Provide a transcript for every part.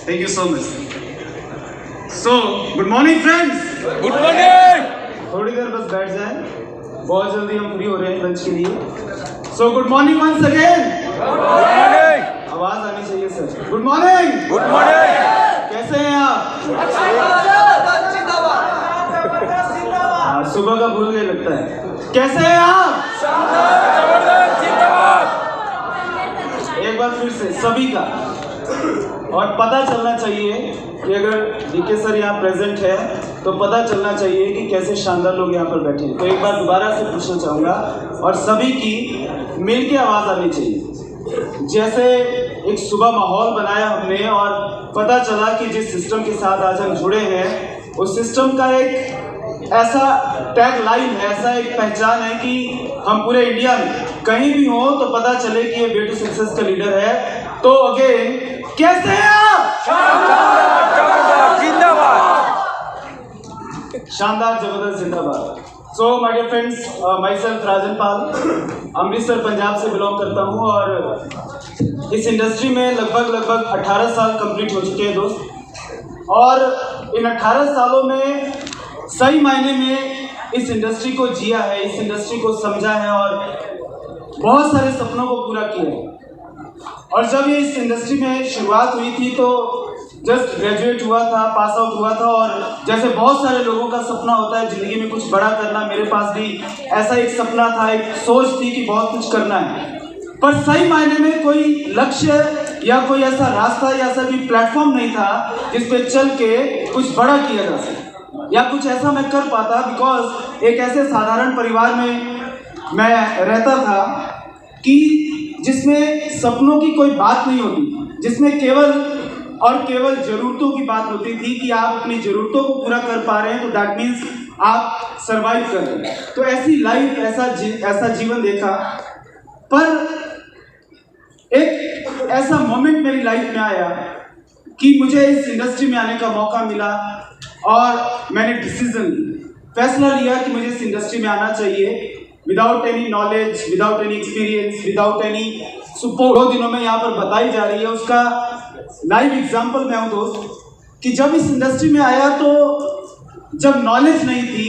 Thank you so much. So, good morning friends. Good morning. थोड़ी देर बस बैठ जाएं, बहुत जल्दी हम फ्री हो रहे हैं लंच के लिए. So, good morning once again. आवाज आनी चाहिए sir. Good morning. Good morning. कैसे हैं आप? सुबह का भूल गए लगता है. कैसे हैं आप? एक बार फिर से सभी का. और पता चलना चाहिए कि अगर डीके सर यहाँ प्रेजेंट है तो पता चलना चाहिए कि कैसे शानदार लोग यहाँ पर बैठे हैं. तो एक बार दोबारा से पूछना चाहूँगा और सभी की मिल के आवाज़ आनी चाहिए. जैसे एक सुबह माहौल बनाया हमने और पता चला कि जिस सिस्टम के साथ आज हम जुड़े हैं उस सिस्टम का एक ऐसा टैग लाइन है, ऐसा एक पहचान है कि हम पूरे इंडिया में कहीं भी हो तो पता चले कि ये वे टू सक्सेस का लीडर है. तो अगेन कैसे हैं आप? शानदार जबरदस्त जिंदाबाद. So my dear friends, myself Rajan Pal, Amritsar Punjab से बिलोंग करता हूँ और इस इंडस्ट्री में लगभग 18 साल कंप्लीट हो चुके हैं दोस्त. और इन 18 सालों में सही मायने में इस इंडस्ट्री को जिया है, इस इंडस्ट्री को समझा है और बहुत सारे सपनों को पूरा किया है. और जब ये इस इंडस्ट्री में शुरुआत हुई थी तो जस्ट ग्रेजुएट हुआ था, पास आउट हुआ था और जैसे बहुत सारे लोगों का सपना होता है ज़िंदगी में कुछ बड़ा करना, मेरे पास भी ऐसा एक सपना था, एक सोच थी कि बहुत कुछ करना है. पर सही मायने में कोई लक्ष्य या कोई ऐसा रास्ता या ऐसा कोई प्लेटफॉर्म नहीं था जिस पे चल के कुछ बड़ा किया जा सके या कुछ ऐसा मैं कर पाता. बिकॉज एक ऐसे साधारण परिवार में मैं रहता था कि जिसमें सपनों की कोई बात नहीं होती, जिसमें केवल और केवल ज़रूरतों की बात होती थी कि आप अपनी ज़रूरतों को पूरा कर पा रहे हैं तो दैट मीन्स आप सरवाइव कर रहे हैं. तो ऐसी लाइफ, ऐसा जीवन देखा. पर एक ऐसा मोमेंट मेरी लाइफ में आया कि मुझे इस इंडस्ट्री में आने का मौका मिला और मैंने डिसीजन फैसला लिया कि मुझे इस इंडस्ट्री में आना चाहिए. Without any knowledge, without any experience, without any support. 2 दिनों में यहाँ पर बताई जा रही है उसका लाइव एग्जाम्पल मैं हूँ दोस्त. कि जब इस इंडस्ट्री में आया तो जब नॉलेज नहीं थी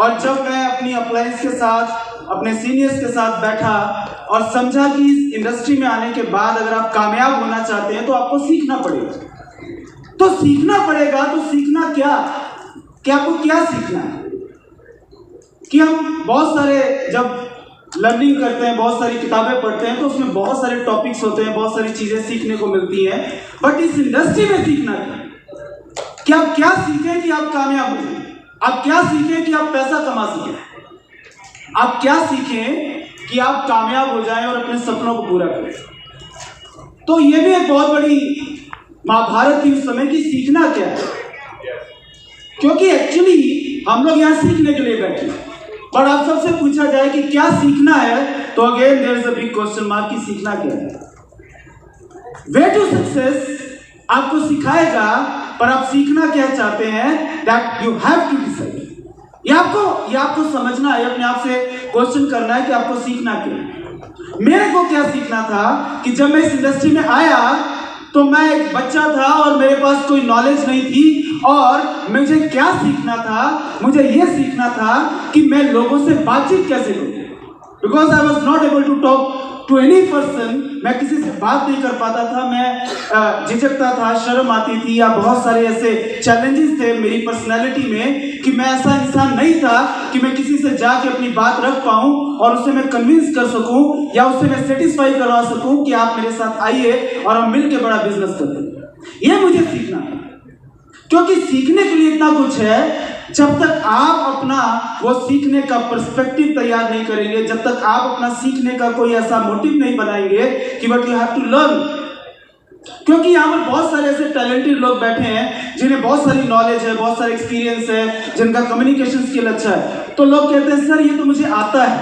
और जब मैं अपनी अप्लायंस के साथ, अपने सीनियर्स के साथ बैठा और समझा कि इस इंडस्ट्री में आने के बाद अगर आप कामयाब होना चाहते हैं तो आपको सीखना पड़ेगा. तो सीखना पड़ेगा तो सीखना क्या आपको क्या सीखना है? कि हम बहुत सारे जब लर्निंग करते हैं, बहुत सारी किताबें पढ़ते हैं तो उसमें बहुत सारे टॉपिक्स होते हैं, बहुत सारी चीज़ें सीखने को मिलती हैं. बट इस इंडस्ट्री में सीखना है कि आप क्या सीखें कि आप कामयाब हो जाएं, आप क्या सीखें कि आप पैसा कमा सकें, आप क्या सीखें कि आप कामयाब हो जाएं और अपने सपनों को पूरा करें. तो ये भी एक बहुत बड़ी महाभारत थी उस समय कि सीखना क्या है. क्योंकि एक्चुअली हम लोग यहाँ सीखने के लिए बैठे हैं. पर आप सबसे पूछा जाए कि क्या सीखना है तो again there is a big question mark कि सीखना क्या है. वे टू सक्सेस आपको सिखाएगा पर आप सीखना क्या चाहते हैं that you have to decide. ये आपको समझना है, अपने आप से क्वेश्चन करना है कि आपको सीखना क्या है. मेरे को क्या सीखना था कि जब मैं इस इंडस्ट्री में आया तो मैं एक बच्चा था और मेरे पास कोई नॉलेज नहीं थी और मुझे क्या सीखना था, मुझे ये सीखना था कि मैं लोगों से बातचीत कैसे करूं. Because I was not able to talk to any person. मैं किसी से बात नहीं कर पाता था, मैं झिझकता था, शर्म आती थी या बहुत सारे ऐसे चैलेंजेस थे मेरी पर्सनैलिटी में कि मैं ऐसा इंसान नहीं था कि मैं किसी से जाके अपनी बात रख पाऊँ और उसे मैं कन्विंस कर सकूँ या उसे मैं सेटिस्फाई करवा सकूँ कि आप मेरे साथ आइए और हम मिल के बड़ा बिजनेस करते हैं. ये मुझे सीखना है. क्योंकि सीखने के लिए इतना कुछ है, जब तक आप अपना वो सीखने का पर्सपेक्टिव तैयार नहीं करेंगे, जब तक आप अपना सीखने का कोई ऐसा मोटिव नहीं बनाएंगे कि but you have to learn. क्योंकि यहाँ पर बहुत सारे ऐसे टैलेंटेड लोग बैठे हैं जिन्हें बहुत सारी नॉलेज है, बहुत सारा एक्सपीरियंस है, जिनका कम्युनिकेशन स्किल अच्छा है. तो लोग कहते हैं सर ये तो मुझे आता है,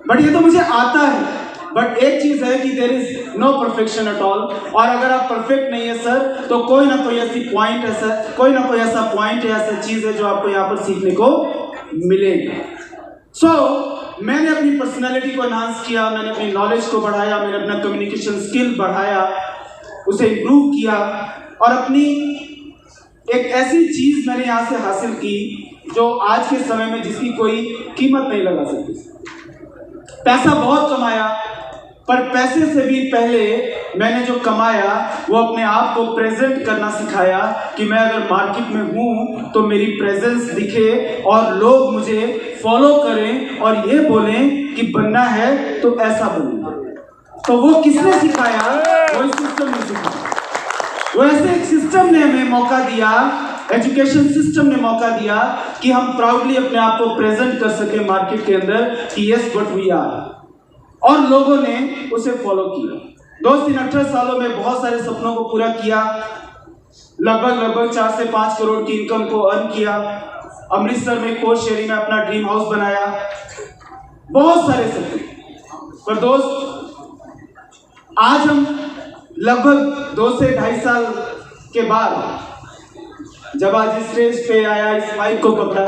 बट ये तो मुझे आता है बट एक चीज है कि there is no perfection at all, और अगर आप परफेक्ट नहीं है सर तो कोई ना कोई ऐसी पॉइंट है सर, कोई ना कोई ऐसा पॉइंट है, ऐसा चीज है जो आपको यहाँ पर सीखने को मिलेगी। मैंने अपनी पर्सनैलिटी को एनहांस किया, मैंने अपनी नॉलेज को बढ़ाया, मैंने अपना कम्युनिकेशन स्किल बढ़ाया, उसे इम्प्रूव किया, और अपनी एक ऐसी चीज मैंने यहाँ से हासिल की जो आज के समय में जिसकी कोई कीमत नहीं लगा सकती। पैसा बहुत कमाया, पर पैसे से भी पहले मैंने जो कमाया वो अपने आप को प्रेजेंट करना सिखाया कि मैं अगर मार्केट में हूँ तो मेरी प्रेजेंस दिखे और लोग मुझे फॉलो करें और ये बोलें कि बनना है तो ऐसा बनना। तो वो किसने सिखाया? वो इस सिस्टम ने सिखाया। वो ऐसे एक सिस्टम ने हमें मौका दिया, एजुकेशन सिस्टम ने मौका दिया कि हम प्राउडली अपने आप को प्रेजेंट कर सके मार्केट के अंदर कि यस बट वी आर, और लोगों ने उसे फॉलो किया। दोस्त, इन 18 सालों में बहुत सारे सपनों को पूरा किया, लगभग 4 से 5 करोड़ की इनकम को अर्न किया, अमृतसर में कोच शेरी में अपना ड्रीम हाउस बनाया, बहुत सारे सपने। पर दोस्त, आज हम लगभग 2 से 2.5 साल के बाद जब आज इस स्टेज पे आया, इस माइक को पकड़ा,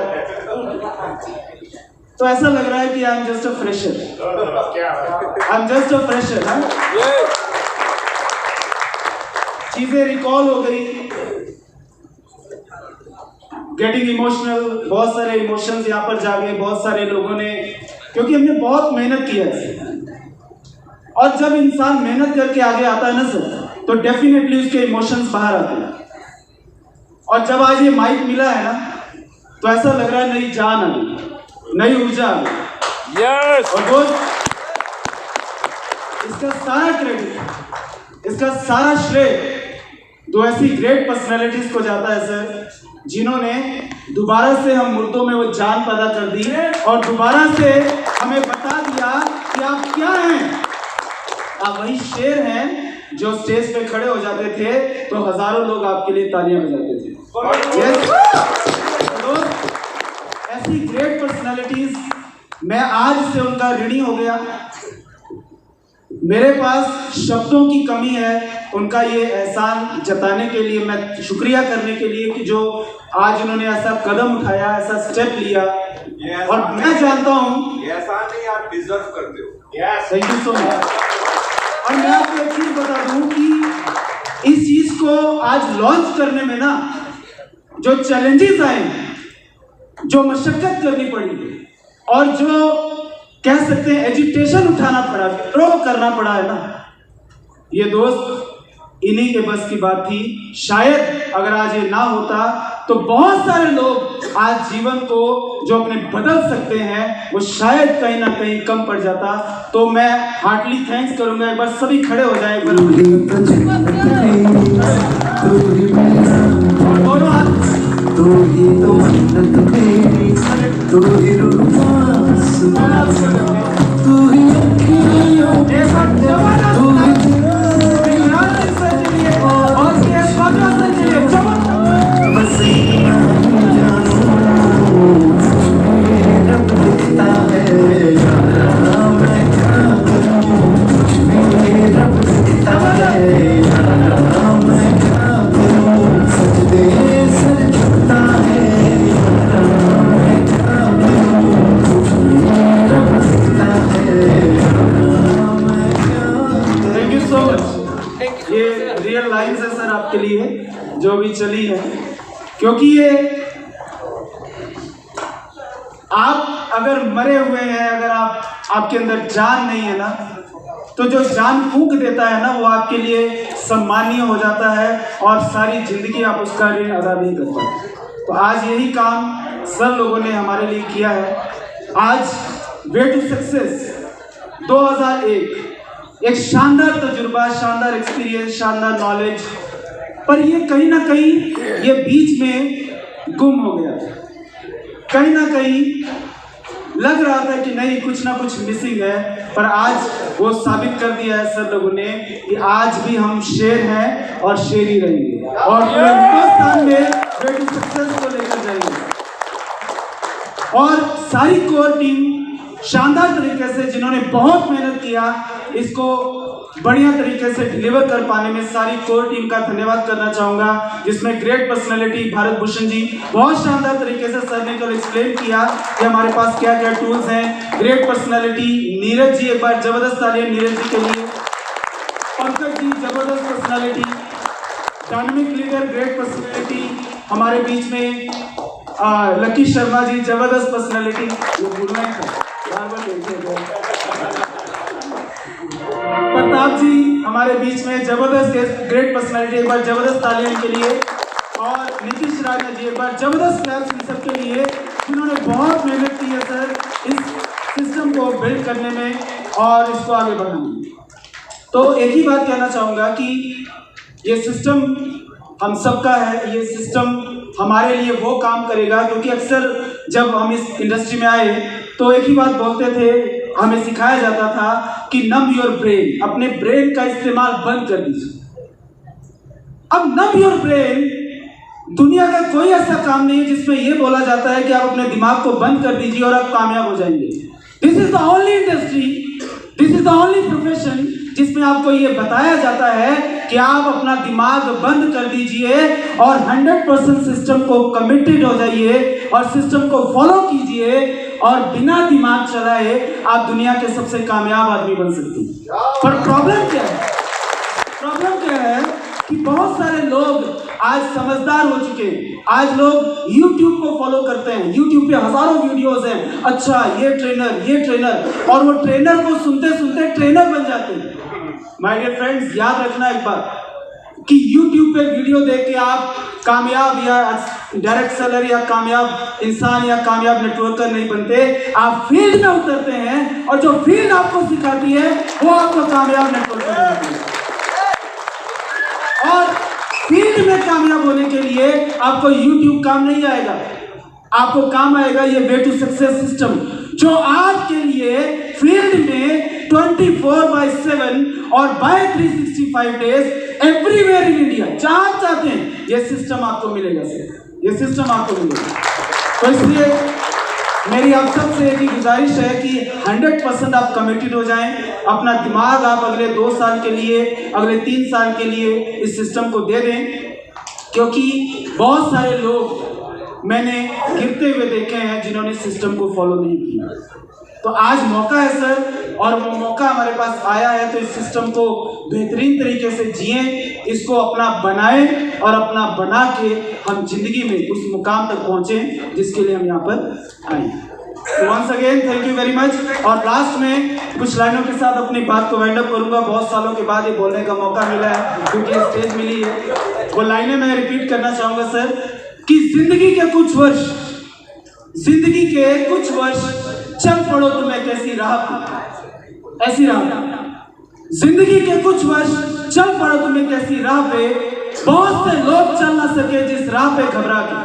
तो ऐसा लग रहा है कि I am just a fresher. I am just a fresher. चीजें रिकॉल हो गई, गेटिंग इमोशनल, बहुत सारे इमोशंस यहाँ पर जागे, बहुत सारे लोगों ने, क्योंकि हमने बहुत मेहनत की है। और जब इंसान मेहनत करके आगे आता है ना सर, तो डेफिनेटली उसके इमोशंस बाहर आते हैं। और जब आज ये माइक मिला है ना, तो ऐसा लग रहा है नई जान आ गई, नई ऊर्जा आ गई। यस। और दोस्त, इसका सारा क्रेडिट, इसका सारा श्रेय दो ऐसी ग्रेट पर्सनालिटीज को जाता है सर, जिन्होंने दोबारा से हम मुर्दों में वो जान पैदा कर दी और दोबारा से हमें बता दिया कि आप क्या हैं। आप वही शेर हैं जो स्टेज पे खड़े हो जाते थे तो हजारों लोग आपके लिए तालियां बजाते थे। ऐसी ग्रेट पर्सनालिटीज, मैं आज से उनका ऋणी हो गया। मेरे पास शब्दों की कमी है उनका ये एहसान जताने के लिए, मैं शुक्रिया करने के लिए कि जो आज उन्होंने ऐसा कदम उठाया, ऐसा स्टेप लिया। और मैं जानता हूँ एहसान नहीं, आप डिजर्व करते हो। Thank you so much. और मैं आपको एक चीज बता दूं कि इस चीज को आज लॉन्च करने में ना जो चैलेंजेस आए, जो मशक्कत करनी पड़ी और जो कह सकते हैं एजिटेशन उठाना पड़ा, विद्रोह करना पड़ा है ना, ये दोस्त इन्हीं के बस की बात थी। शायद अगर आज ये ना होता तो बहुत सारे लोग आज जीवन को जो अपने बदल सकते हैं वो शायद कहीं ना कहीं कम पड़ जाता। तो मैं हार्टली थैंक्स करूंगा। एक बार सभी खड़े हो जाए, दोनों हाथ। ये रियल लाइन्स है सर आपके लिए जो भी चली है, क्योंकि ये आप अगर मरे हुए हैं, अगर आपके अंदर जान नहीं है ना, तो जो जान फूंक देता है ना वो आपके लिए सम्मानीय हो जाता है और सारी जिंदगी आप उसका ऋण अदा नहीं कर पाते। तो आज यही काम सर लोगों ने हमारे लिए किया है। आज वे टू सक्सेस 2001 एक शानदार तजुर्बा, शानदार एक्सपीरियंस, शानदार नॉलेज, पर ये कहीं ना कहीं ये बीच में गुम हो गया। कहीं ना कहीं लग रहा था कि नहीं, कुछ ना कुछ मिसिंग है, पर आज वो साबित कर दिया है सर लोगों ने कि आज भी हम शेर हैं और शेर ही रहेंगे और हिंदुस्तान में वे टू सक्सेस को लेकर जाएंगे। और सारी कोर टीम शानदार तरीके से से जिन्होंने बहुत मेहनत किया, इसको बढ़िया तरीके से डिलीवर कर पाने में सारी कोर टीम का धन्यवाद करना चाहूँगा, जिसमें ग्रेट पर्सनैलिटी भारत भूषण जी बहुत शानदार तरीके से सर ने कल एक्सप्लेन किया कि हमारे पास क्या क्या टूल्स हैं। ग्रेट पर्सनैलिटी नीरज जी, एक बार जबरदस्त तालियां नीरज जी के लिए। पंकज जी जबरदस्त personality. Dynamic leader great personality हमारे बीच में लकी शर्मा जी जबरदस्त पर्सनैलिटी। ये भूलना ही था, बार-बार देखते थे। प्रताप जी हमारे बीच में जबरदस्त ग्रेट पर्सनैलिटी, एक बार जबरदस्त तालियां के लिए। और नीतीश राणा जी, एक बार जबरदस्त क्लैप्स इन सब के लिए, जिन्होंने बहुत मेहनत की है सर इस सिस्टम को बिल्ड करने में और इसको आगे बढ़ाने में। तो एक ही बात कहना चाहूँगा कि ये सिस्टम हम सबका है, ये सिस्टम हमारे लिए वो काम करेगा, क्योंकि अक्सर जब हम इस इंडस्ट्री में आए तो एक ही बात बोलते थे, हमें सिखाया जाता था कि नम योर ब्रेन, अपने ब्रेन का इस्तेमाल बंद कर दीजिए। अब नम योर ब्रेन, दुनिया का कोई ऐसा काम नहीं है जिसमें यह बोला जाता है कि आप अपने दिमाग को बंद कर दीजिए और आप कामयाब हो जाएंगे। This is the only industry, this is the only profession जिसमें आपको ये बताया जाता है कि आप अपना दिमाग बंद कर दीजिए और 100% सिस्टम को कमिटेड हो जाइए और सिस्टम को फॉलो कीजिए और बिना दिमाग चलाए आप दुनिया के सबसे कामयाब आदमी बन सकते हैं। पर प्रॉब्लम क्या है? प्रॉब्लम क्या है कि बहुत सारे लोग आज समझदार हो चुके हैं। आज लोग YouTube को फॉलो करते हैं, YouTube पे हजारों वीडियोस हैं, अच्छा ये ट्रेनर, और वो ट्रेनर को सुनते सुनते ट्रेनर बन जाते हैं। माय डियर फ्रेंड्स, याद रखना एक बात कि YouTube पे वीडियो देख के आप कामयाब या डायरेक्ट सेलर या कामयाब इंसान या कामयाब नेटवर्कर नहीं बनते। आप फील्ड में उतरते हैं और जो फील्ड आपको सिखाती है वो आपको कामयाब नेटवर्कर बनाती है। और फील्ड में कामयाब होने के लिए आपको YouTube काम नहीं आएगा, आपको काम आएगा ये वे टू सक्सेस सिस्टम, जो आपके लिए फील्ड में 24/7 और by 365 days everywhere in India जहां आप चाहते हैं ये सिस्टम आपको मिलेगा सर, ये सिस्टम आपको मिलेगा। तो इसलिए मेरी आप सबसे एक ही गुजारिश है कि 100% आप कमिटेड हो जाएं, अपना दिमाग आप अगले 2 साल के लिए, अगले 3 साल के लिए इस सिस्टम को दे दें, क्योंकि बहुत सारे लोग मैंने गिरते हुए देखे हैं जिन्होंने सिस्टम को फॉलो नहीं किया। तो आज मौका है सर, और वो मौका हमारे पास आया है, तो इस सिस्टम को बेहतरीन तरीके से जिएं, इसको अपना बनाएं और अपना बना के हम जिंदगी में उस मुकाम तक पहुंचें जिसके लिए हम यहाँ पर आए। तो once again thank you very much. और लास्ट में कुछ लाइनों के साथ अपनी बात को वाइंड अप करूंगा। बहुत सालों के बाद ये बोलने का मौका मिला है क्योंकि स्टेज मिली है। वो लाइनें मैं रिपीट करना चाहूँगा सर कि जिंदगी के कुछ वर्ष चल पड़ो तुम्हें कैसी राह पे, ऐसी राह पे। जिंदगी के कुछ वर्ष चल पड़ो तुम्हें कैसी राह पे, बहुत से लोग चल ना सके जिस राह पे घबरा के,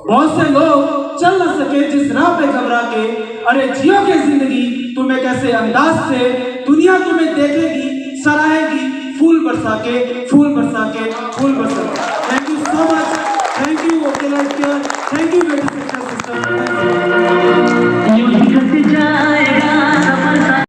बहुत से लोग चल ना सके जिस राह पे घबरा के, अरे जियोगे जिंदगी तुम्हें कैसे अंदाज से, दुनिया तुम्हें देखेगी सराहेगी फूल बरसा के